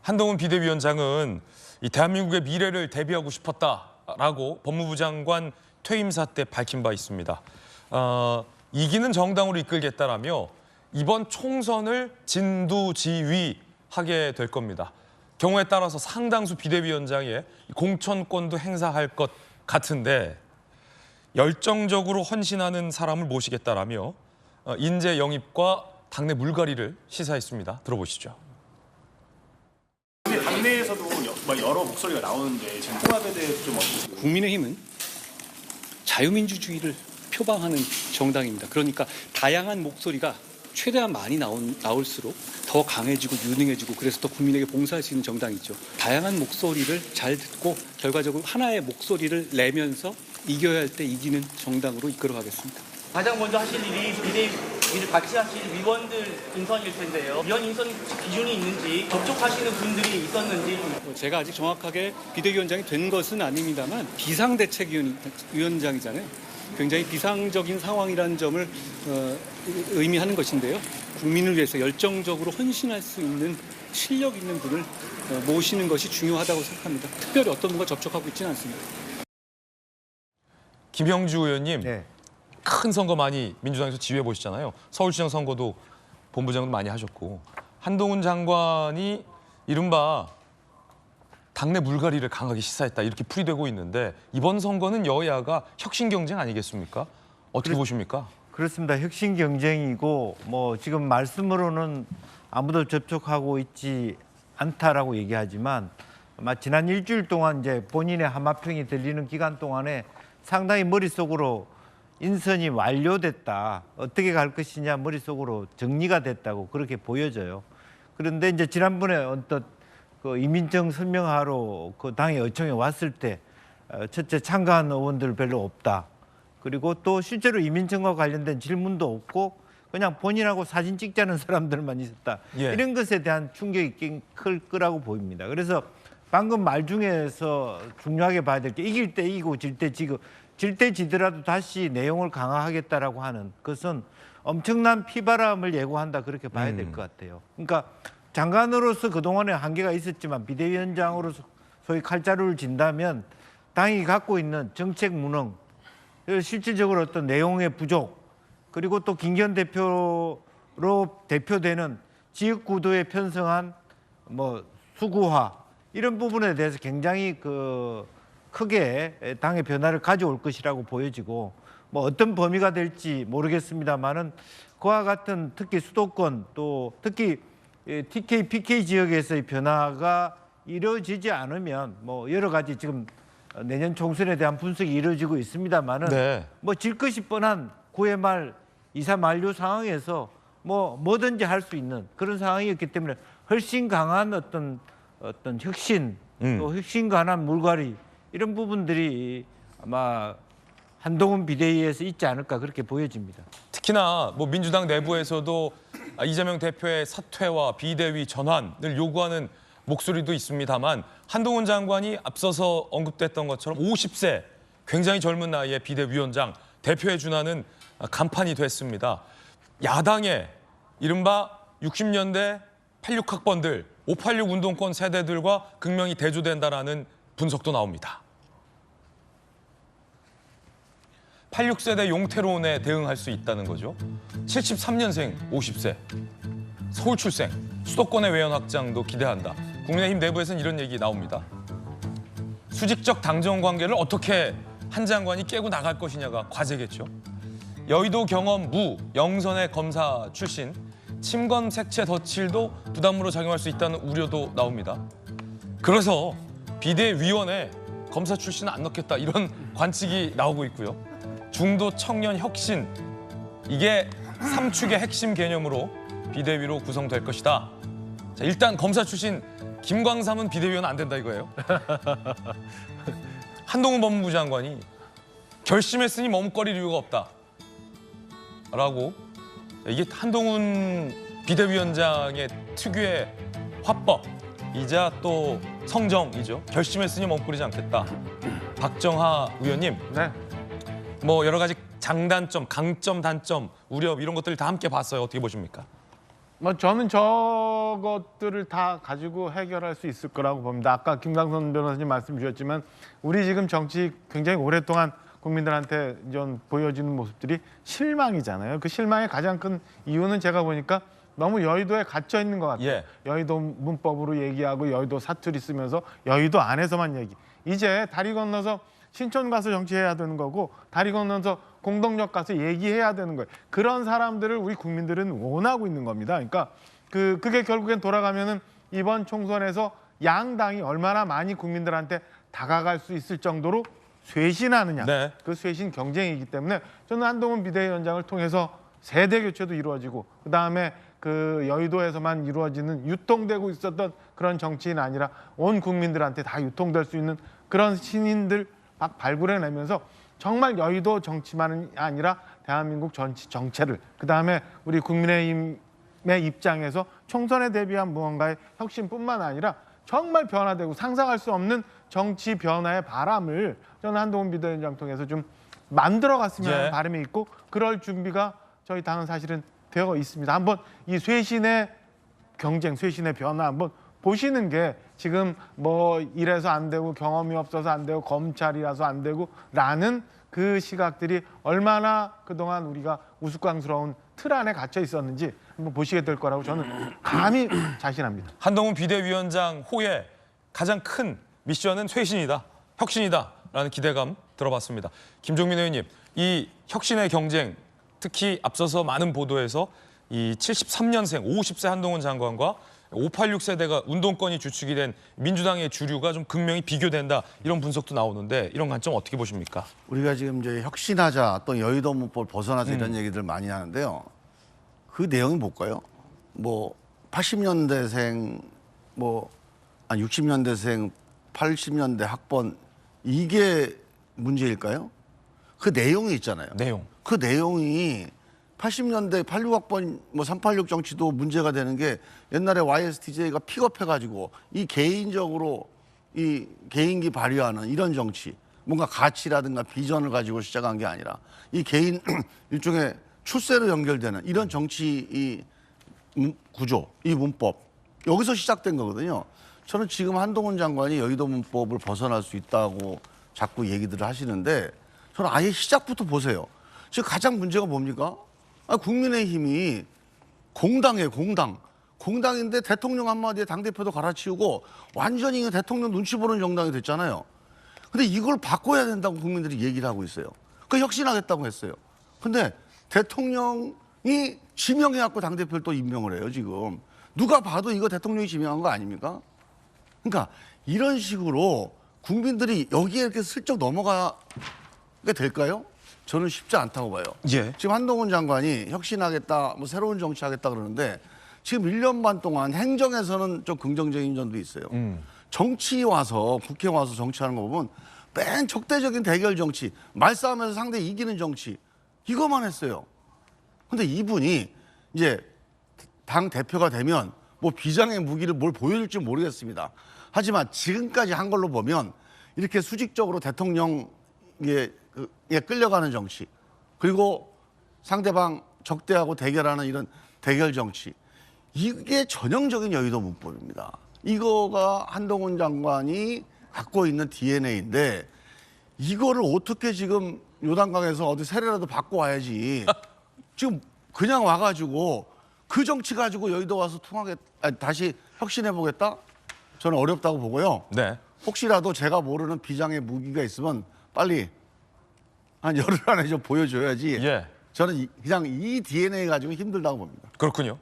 한동훈 비대위원장은 이 대한민국의 미래를 대비하고 싶었다라고 법무부 장관 퇴임사 때 밝힌 바 있습니다. 이기는 정당으로 이끌겠다라며 이번 총선을 진두지휘하게 될 겁니다. 경우에 따라서 상당수 비대위원장의 공천권도 행사할 것 같은데 열정적으로 헌신하는 사람을 모시겠다라며 인재 영입과 당내 물갈이를 시사했습니다. 들어보시죠. 당내에서도 여러 목소리가 나오는데 지금 통합에 대해서 좀 어떠세요? 국민의힘은 자유민주주의를 표방하는 정당입니다. 그러니까 다양한 목소리가 최대한 많이 나올수록 더 강해지고 유능해지고 그래서 더 국민에게 봉사할 수 있는 정당이죠. 다양한 목소리를 잘 듣고 결과적으로 하나의 목소리를 내면서 이겨야 할 때 이기는 정당으로 이끌어가겠습니다. 가장 먼저 하실 일이 비대위를 같이 하실 위원들 인선일 텐데요. 위원 인선 기준이 있는지 접촉하시는 분들이 있었는지. 제가 아직 정확하게 비대위원장이 된 것은 아닙니다만 비상대책위원장이잖아요. 굉장히 비상적인 상황이라는 점을 의미하는 것인데요. 국민을 위해서 열정적으로 헌신할 수 있는 실력 있는 분을 모시는 것이 중요하다고 생각합니다. 특별히 어떤 분과 접촉하고 있지는 않습니다. 김형주 의원님, 네. 큰 선거 많이 민주당에서 지휘해 보시잖아요. 서울시장 선거도 본부장도 많이 하셨고 한동훈 장관이 이른바 당내 물갈이를 강하게 시사했다 이렇게 풀이되고 있는데 이번 선거는 여야가 혁신 경쟁 아니겠습니까? 어떻게 보십니까? 그렇습니다. 혁신 경쟁이고 뭐 지금 말씀으로는 아무도 접촉하고 있지 않다라고 얘기하지만 아마 지난 일주일 동안 이제 본인의 하마평이 들리는 기간 동안에 상당히 머릿속으로 인선이 완료됐다. 어떻게 갈 것이냐 머릿속으로 정리가 됐다고 그렇게 보여져요. 그런데 이제 지난번에 언뜻 그 이민정 설명하러 그 당의 의총에 왔을 때 첫째 참가한 의원들 별로 없다. 그리고 또 실제로 이민정과 관련된 질문도 없고 그냥 본인하고 사진 찍자는 사람들만 있었다. 예. 이런 것에 대한 충격이 꽤 클 거라고 보입니다. 그래서 방금 말 중에서 중요하게 봐야 될 게 이길 때 이기고 질 때 지고 질 때 지더라도 다시 내용을 강화하겠다라고 하는 것은 엄청난 피바람을 예고한다 그렇게 봐야 될 것 같아요. 그러니까 장관으로서 그동안에 한계가 있었지만 비대위원장으로서 소위 칼자루를 진다면 당이 갖고 있는 정책 무능, 실질적으로 어떤 내용의 부족, 그리고 또 김기현 대표로 대표되는 지역구도에 편성한 뭐 수구화 이런 부분에 대해서 굉장히 크게 당의 변화를 가져올 것이라고 보여지고 뭐 어떤 범위가 될지 모르겠습니다만은 그와 같은 특히 수도권 또 특히 TK, PK 지역에서의 변화가 이루어지지 않으면 뭐 여러 가지 지금 내년 총선에 대한 분석이 이루어지고 있습니다만은 네. 뭐 질 것이 뻔한 9회 말 2사 만료 상황에서 뭐든지 할 수 있는 그런 상황이었기 때문에 훨씬 강한 어떤 혁신 또 혁신 관한 물갈이 이런 부분들이 아마 한동훈 비대위에서 있지 않을까 그렇게 보여집니다. 특히나 뭐 민주당 내부에서도 이재명 대표의 사퇴와 비대위 전환을 요구하는 목소리도 있습니다만 한동훈 장관이 앞서서 언급됐던 것처럼 50세 굉장히 젊은 나이에 비대위원장 대표에 준하는 간판이 됐습니다. 야당의 이른바 60년대 86학번들 586 운동권 세대들과 극명히 대조된다라는 분석도 나옵니다. 86세대 용태론에 대응할 수 있다는 거죠. 73년생 50세, 서울 출생, 수도권의 외연 확장도 기대한다. 국민의힘 내부에서는 이런 얘기 나옵니다. 수직적 당정 관계를 어떻게 한 장관이 깨고 나갈 것이냐가 과제겠죠. 여의도 경험 무 영선의 검사 출신, 침건 색채 덧칠도 부담으로 작용할 수 있다는 우려도 나옵니다. 그래서 비대위원회 검사 출신 안 넣겠다 이런 관측이 나오고 있고요. 중도 청년 혁신, 이게 3축의 핵심 개념으로 비대위로 구성될 것이다. 자, 일단 검사 출신 김광삼은 비대위원 안 된다 이거예요. 한동훈 법무부 장관이 결심했으니 머뭇거릴 이유가 없다. 라고 이게 한동훈 비대위원장의 특유의 화법이자 또 성정이죠. 결심했으니 머뭇거리지 않겠다. 박정하 의원님, 네. 뭐 여러 가지 장단점, 강점, 단점, 우려 이런 것들 다 함께 봤어요. 어떻게 보십니까? 뭐 저는 저것들을 다 가지고 해결할 수 있을 거라고 봅니다. 아까 김강선 변호사님 말씀 주셨지만 우리 지금 정치 굉장히 오랫동안 국민들한테 좀 보여지는 모습들이 실망이잖아요. 그 실망의 가장 큰 이유는 제가 보니까 너무 여의도에 갇혀 있는 것 같아요. 예. 여의도 문법으로 얘기하고 여의도 사투리 쓰면서 여의도 안에서만 얘기. 이제 다리 건너서 신촌 가서 정치해야 되는 거고 다리 건너서 공동역 가서 얘기해야 되는 거예요. 그런 사람들을 우리 국민들은 원하고 있는 겁니다. 그러니까 그게 결국엔 돌아가면은 이번 총선에서 양당이 얼마나 많이 국민들한테 다가갈 수 있을 정도로 쇄신하느냐. 네. 그 쇄신 경쟁이기 때문에 저는 한동훈 비대위원장을 통해서 세대 교체도 이루어지고 그다음에 그 여의도에서만 이루어지는 유통되고 있었던 그런 정치인 아니라 온 국민들한테 다 유통될 수 있는 그런 신인들 막 발굴해내면서 정말 여의도 정치만이 아니라 대한민국 전체 정체를 그다음에 우리 국민의힘의 입장에서 총선에 대비한 무언가의 혁신뿐만 아니라 정말 변화되고 상상할 수 없는 정치 변화의 바람을 저는 한동훈 비대위원장 통해서 좀 만들어갔으면 하는 예. 바람이 있고 그럴 준비가 저희 당은 사실은 되어 있습니다. 한번 이 쇄신의 경쟁, 쇄신의 변화 한번 보시는 게 지금 뭐 이래서 안 되고 경험이 없어서 안 되고 검찰이라서 안 되고 라는 그 시각들이 얼마나 그동안 우리가 우스꽝스러운 틀 안에 갇혀 있었는지 한번 보시게 될 거라고 저는 감히 자신합니다. 한동훈 비대위원장 호의 가장 큰 미션은 쇄신이다, 혁신이다라는 기대감 들어봤습니다. 김종민 의원님, 이 혁신의 경쟁, 특히 앞서서 많은 보도에서 이 73년생 50세 한동훈 장관과 586 세대가 운동권이 주축이 된 민주당의 주류가 좀 극명히 비교된다 이런 분석도 나오는데 이런 관점 어떻게 보십니까? 우리가 지금 이제 혁신하자 또 여의도 문법을 벗어나자 이런 얘기들 많이 하는데요. 그 내용이 뭘까요? 뭐 80년대생 뭐 60년대생 80년대 학번 이게 문제일까요? 그 내용이 있잖아요. 내용. 그 내용이 80년대 86학번 뭐 386 정치도 문제가 되는 게 옛날에 YSTJ가 픽업해가지고 이 개인적으로 이 개인기 발휘하는 이런 정치 뭔가 가치라든가 비전을 가지고 시작한 게 아니라 이 개인 일종의 출세로 연결되는 이런 정치 이 구조, 이 문법 여기서 시작된 거거든요. 저는 지금 한동훈 장관이 여의도 문법을 벗어날 수 있다고 자꾸 얘기들을 하시는데 저는 아예 시작부터 보세요. 지금 가장 문제가 뭡니까? 국민의힘이 공당이에요, 공당. 공당인데 대통령 한마디에 당대표도 갈아치우고 완전히 대통령 눈치 보는 정당이 됐잖아요. 근데 이걸 바꿔야 된다고 국민들이 얘기를 하고 있어요. 그 혁신하겠다고 했어요. 근데 대통령이 지명해갖고 당대표를 또 임명을 해요, 지금. 누가 봐도 이거 대통령이 지명한 거 아닙니까? 그러니까 이런 식으로 국민들이 여기에 이렇게 슬쩍 넘어가게 될까요? 저는 쉽지 않다고 봐요. 예. 지금 한동훈 장관이 혁신하겠다, 뭐 새로운 정치하겠다 그러는데 지금 1년 반 동안 행정에서는 좀 긍정적인 점도 있어요. 정치 와서 국회 와서 정치하는 거 보면 맨 적대적인 대결 정치, 말싸움에서 상대 이기는 정치 이거만 했어요. 근데 이분이 이제 당 대표가 되면 뭐 비장의 무기를 뭘 보여줄지 모르겠습니다. 하지만 지금까지 한 걸로 보면 이렇게 수직적으로 대통령에 끌려가는 정치 그리고 상대방 적대하고 대결하는 이런 대결 정치 이게 전형적인 여의도 문법입니다. 이거가 한동훈 장관이 갖고 있는 DNA인데 이거를 어떻게 지금 요단강에서 어디 세례라도 받고 와야지 지금 그냥 와가지고 그 정치 가지고 여의도 와서 다시 혁신해보겠다? 저는 어렵다고 보고요. 네. 혹시라도 제가 모르는 비장의 무기가 있으면 빨리 한 열흘 안에 좀 보여줘야지. 예. 저는 그냥 이 DNA 가지고 힘들다고 봅니다. 그렇군요.